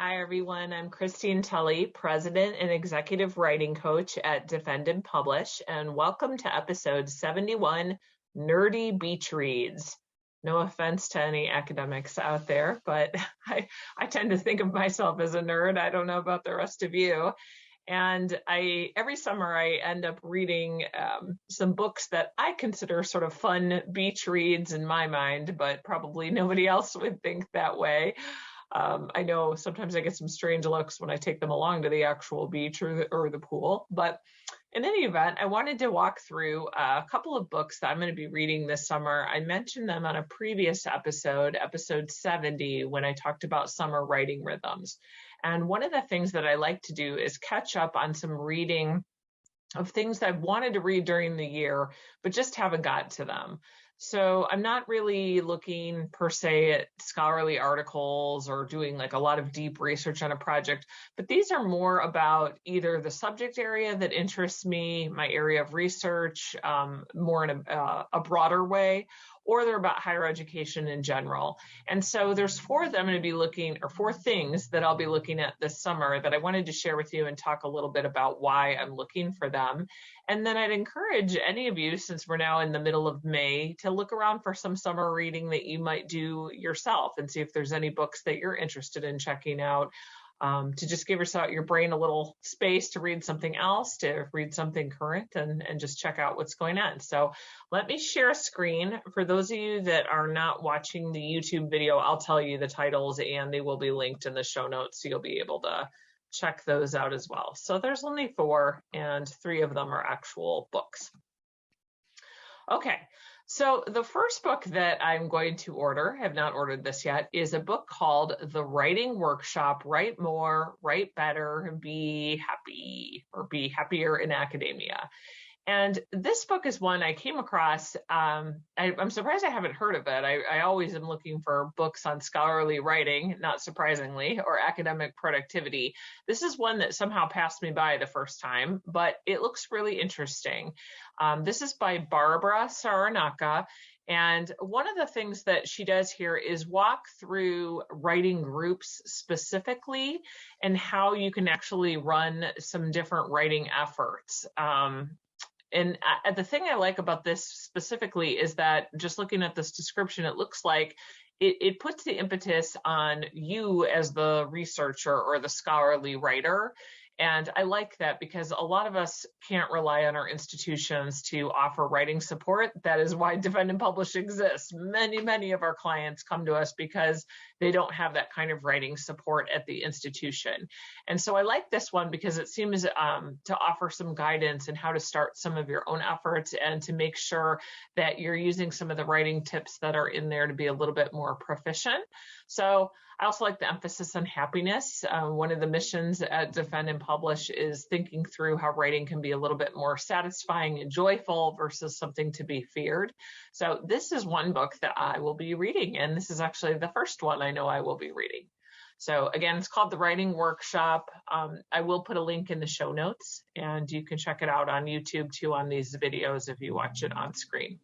Hi, everyone. I'm Christine Tulley, President and Executive Writing Coach at Defend and Publish, and welcome to episode 71, Nerdy Beach Reads. No offense to any academics out there, but I tend to think of myself as a nerd. I don't know about the rest of you. And every summer I end up reading some books that I consider sort of fun beach reads in my mind, but probably nobody else would think that way. I know sometimes I get some strange looks when I take them along to the actual beach or the pool, but in any event, I wanted to walk through a couple of books that I'm going to be reading this summer. I mentioned them on a previous episode, episode 70, when I talked about summer writing rhythms. And one of the things that I like to do is catch up on some reading of things that I've wanted to read during the year, but just haven't got to them. So I'm not really looking per se at scholarly articles or doing like a lot of deep research on a project, but these are more about either the subject area that interests me, my area of research, more in a broader way, or they're about higher education in general. And so there's four things that I'll be looking at this summer that I wanted to share with you and talk a little bit about why I'm looking for them. And then I'd encourage any of you, since we're now in the middle of May, to look around for some summer reading that you might do yourself and see if there's any books that you're interested in checking out. To just give your brain a little space to read something else, to read something current, and just check out what's going on. So let me share a screen. For those of you that are not watching the YouTube video, I'll tell you the titles and they will be linked in the show notes, so you'll be able to check those out as well. So there's only 4 and 3 of them are actual books. Okay. So the first book that I'm going to order, have not ordered this yet, is a book called The Writing Workshop, Write More, Write Better, Be Happy, or Be Happier in Academia. And this book is one I came across. I'm surprised I haven't heard of it. I always am looking for books on scholarly writing, not surprisingly, or academic productivity. This is one that somehow passed me by the first time, but it looks really interesting. This is by Barbara Saranaka. And one of the things that she does here is walk through writing groups specifically and how you can actually run some different writing efforts. And the thing I like about this specifically is that just looking at this description, it looks like it puts the impetus on you as the researcher or the scholarly writer. And I like that because a lot of us can't rely on our institutions to offer writing support. That is why Defend and Publish exists. Many of our clients come to us because they don't have that kind of writing support at the institution. And so I like this one because it seems to offer some guidance in how to start some of your own efforts and to make sure that you're using some of the writing tips that are in there to be a little bit more proficient. So I also like the emphasis on happiness. One of the missions at Defend and Publish is thinking through how writing can be a little bit more satisfying and joyful versus something to be feared. So this is one book that I will be reading, and this is actually the first one I know I will be reading. So again, it's called The Writing Workshop. I will put a link in the show notes, and you can check it out on YouTube too on these videos if you watch it on screen.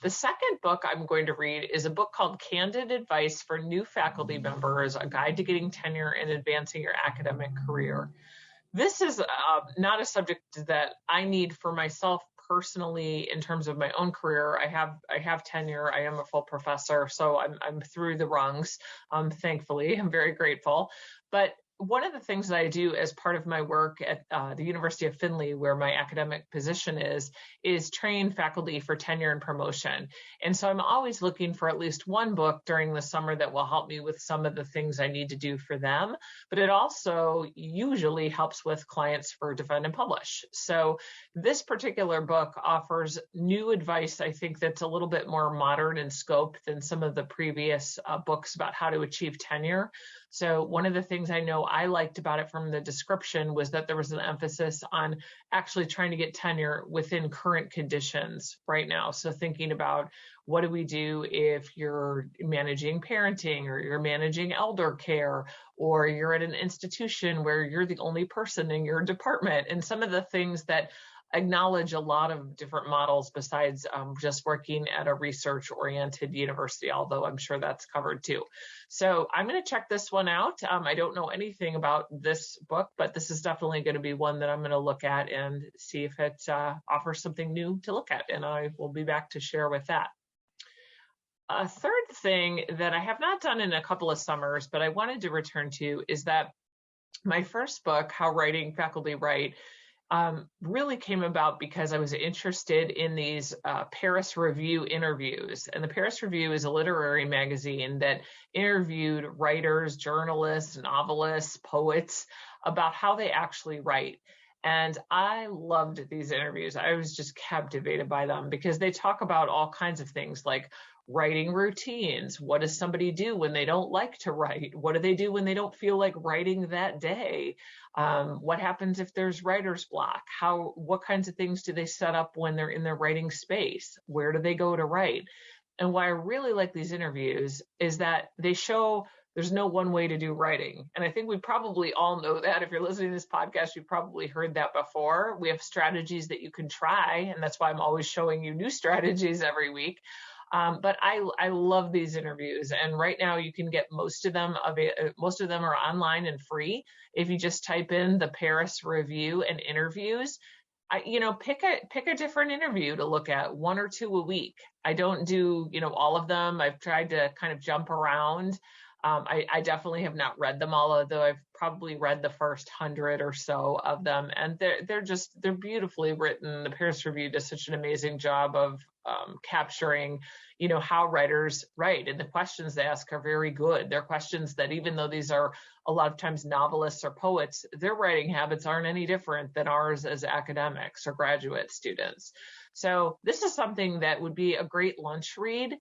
The second book I'm going to read is a book called Candid Advice for New Faculty Members, A Guide to Getting Tenure and Advancing Your Academic Career. This is not a subject that I need for myself personally in terms of my own career. I have tenure. I am a full professor, so I'm through the rungs. Thankfully, I'm very grateful. But one of the things that I do as part of my work at the University of Findlay, where my academic position is train faculty for tenure and promotion. And so I'm always looking for at least one book during the summer that will help me with some of the things I need to do for them. But it also usually helps with clients for Defend and Publish. So this particular book offers new advice, I think, that's a little bit more modern in scope than some of the previous books about how to achieve tenure. So one of the things I know I liked about it from the description was that there was an emphasis on actually trying to get tenure within current conditions right now. So thinking about what do we do if you're managing parenting or you're managing elder care or you're at an institution where you're the only person in your department, and some of the things that acknowledge a lot of different models besides just working at a research-oriented university, although I'm sure that's covered too. So I'm going to check this one out. I don't know anything about this book, but this is definitely going to be one that I'm going to look at and see if it offers something new to look at, and I will be back to share with that. A third thing that I have not done in a couple of summers, but I wanted to return to, is that my first book, How Writing Faculty Write, really came about because I was interested in these Paris Review interviews. And the Paris Review is a literary magazine that interviewed writers, journalists, novelists, poets about how they actually write. And I loved these interviews. I was just captivated by them because they talk about all kinds of things like writing routines. What does somebody do when they don't like to write? What do they do when they don't feel like writing that day? What happens if there's writer's block? What kinds of things do they set up when they're in their writing space? Where do they go to write? And why I really like these interviews is that they show there's no one way to do writing. And I think we probably all know that. If you're listening to this podcast, you've probably heard that before. We have strategies that you can try, and that's why I'm always showing you new strategies every week. But I love these interviews, and right now you can get most of them are online and free. If you just type in the Paris Review and interviews, pick a different interview to look at, 1 or 2 a week. I don't do all of them. I've tried to kind of jump around. I definitely have not read them all, although I've probably read the first 100 or so of them, and they're beautifully written. The Paris Review does such an amazing job of capturing, how writers write, and the questions they ask are very good. They're questions that, even though these are a lot of times novelists or poets, their writing habits aren't any different than ours as academics or graduate students. So this is something that would be a great lunch read.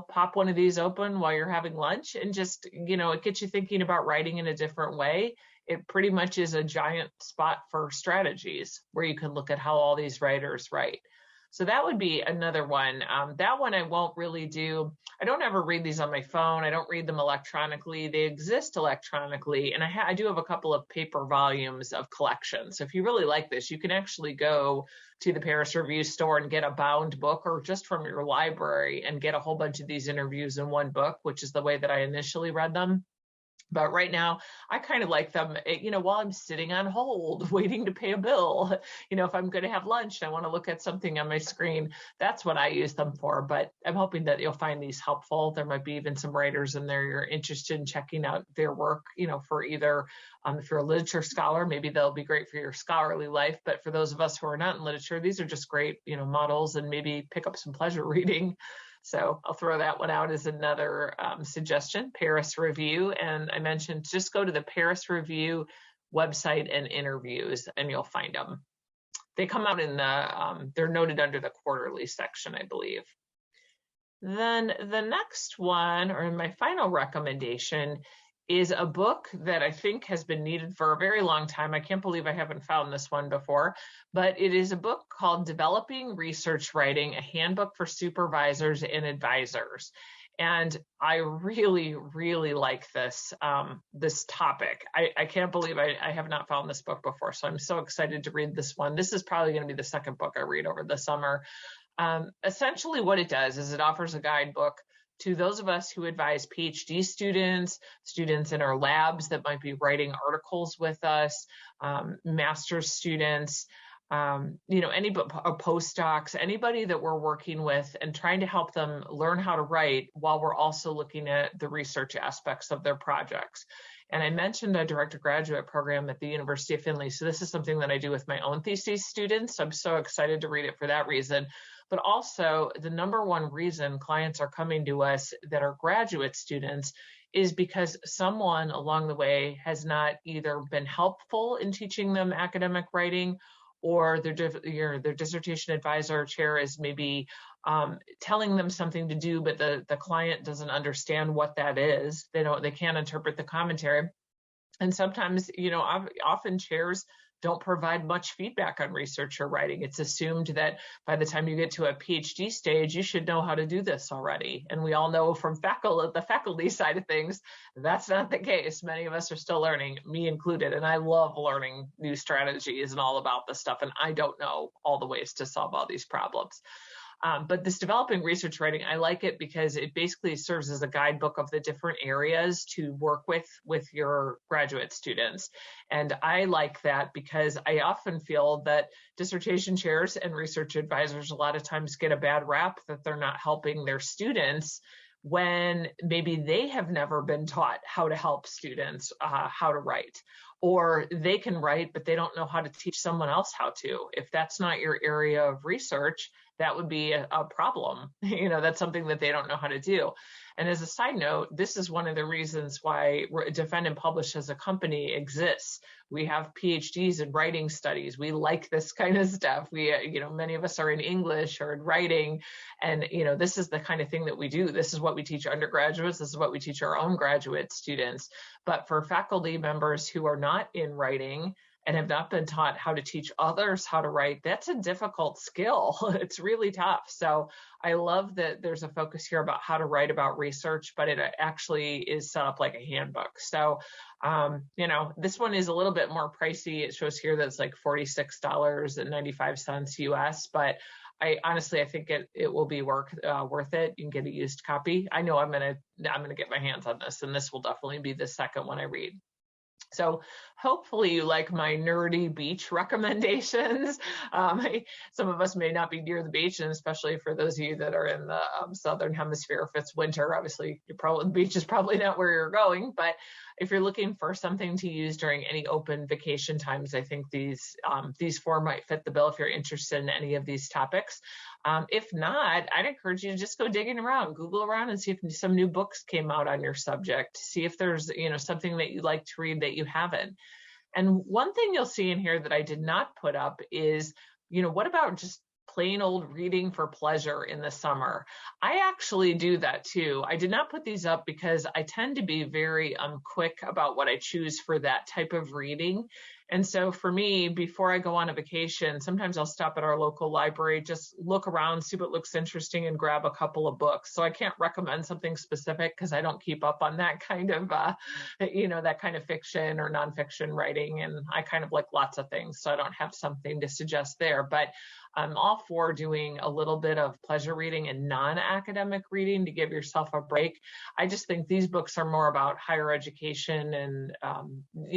Pop one of these open while you're having lunch and just, it gets you thinking about writing in a different way. It pretty much is a giant spot for strategies where you can look at how all these writers write. So that would be another one. That one I won't really do. I don't ever read these on my phone. I don't read them electronically. They exist electronically. And I do have a couple of paper volumes of collections. So if you really like this, you can actually go to the Paris Review store and get a bound book, or just from your library and get a whole bunch of these interviews in one book, which is the way that I initially read them. But right now, I kind of like them, while I'm sitting on hold, waiting to pay a bill. If I'm going to have lunch, I want to look at something on my screen. That's what I use them for. But I'm hoping that you'll find these helpful. There might be even some writers in there you're interested in checking out their work, for either, if you're a literature scholar, maybe they'll be great for your scholarly life. But for those of us who are not in literature, these are just great, models, and maybe pick up some pleasure reading. So I'll throw that one out as another suggestion, Paris Review. And I mentioned just go to the Paris Review website and interviews, and you'll find them. They come out in they're noted under the quarterly section, I believe. Then the next one, or my final recommendation, is a book that I think has been needed for a very long time. I can't believe I haven't found this one before, but it is a book called Developing Research Writing, a Handbook for Supervisors and Advisors. And I really, really like this topic. I can't believe I have not found this book before, so I'm so excited to read this one. This is probably going to be the second book I read over the summer. Essentially what it does is it offers a guidebook to those of us who advise PhD students in our labs that might be writing articles with us, master's students, postdocs, anybody that we're working with and trying to help them learn how to write while we're also looking at the research aspects of their projects. And I mentioned a direct-to-graduate program at the University of Findlay. So this is something that I do with my own thesis students. I'm so excited to read it for that reason. But also the number one reason clients are coming to us that are graduate students is because someone along the way has not either been helpful in teaching them academic writing, or their dissertation advisor or chair is maybe telling them something to do, but the client doesn't understand what that is. They can't interpret the commentary. And sometimes, often chairs don't provide much feedback on research or writing. It's assumed that by the time you get to a PhD stage, you should know how to do this already. And we all know from the faculty side of things, that's not the case. Many of us are still learning, me included. And I love learning new strategies and all about this stuff. And I don't know all the ways to solve all these problems. But this developing research writing, I like it because it basically serves as a guidebook of the different areas to work with your graduate students. And I like that because I often feel that dissertation chairs and research advisors a lot of times get a bad rap that they're not helping their students when maybe they have never been taught how to help students how to write. Or they can write, but they don't know how to teach someone else how to. If that's not your area of research, that would be a problem. That's something that they don't know how to do. And as a side note, this is one of the reasons why Defend and Publish as a company exists. We have PhDs in writing studies. We like this kind of stuff. We, many of us are in English or in writing. And, this is the kind of thing that we do. This is what we teach undergraduates. This is what we teach our own graduate students. But for faculty members who are not in writing and have not been taught how to teach others how to write, that's a difficult skill. It's really tough. So I love that there's a focus here about how to write about research, but it actually is set up like a handbook. So, this one is a little bit more pricey. It shows here that it's like $46.95 US, but I think it will be worth it. You can get a used copy. I know I'm gonna get my hands on this, and this will definitely be the second one I read. So hopefully you like my nerdy beach recommendations. Some of us may not be near the beach, and especially for those of you that are in the Southern Hemisphere, if it's winter, obviously the beach is probably not where you're going. But if you're looking for something to use during any open vacation times, I think these four might fit the bill if you're interested in any of these topics. If not, I'd encourage you to just go digging around, Google around, and see if some new books came out on your subject. See if there's something that you'd like to read that you haven't. And one thing you'll see in here that I did not put up is, what about just plain old reading for pleasure in the summer? I actually do that too. I did not put these up because I tend to be very quick about what I choose for that type of reading. And so for me, before I go on a vacation, sometimes I'll stop at our local library, just look around, see what looks interesting, and grab a couple of books. So I can't recommend something specific because I don't keep up on that kind of, that kind of fiction or nonfiction writing. And I kind of like lots of things, so I don't have something to suggest there. But I'm all for doing a little bit of pleasure reading and non-academic reading to give yourself a break. I just think these books are more about higher education and,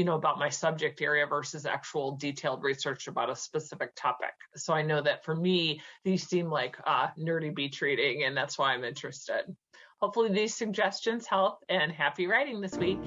about my subject area versus actual detailed research about a specific topic. So I know that for me, these seem like nerdy beach reading, and that's why I'm interested. Hopefully these suggestions help, and happy writing this week.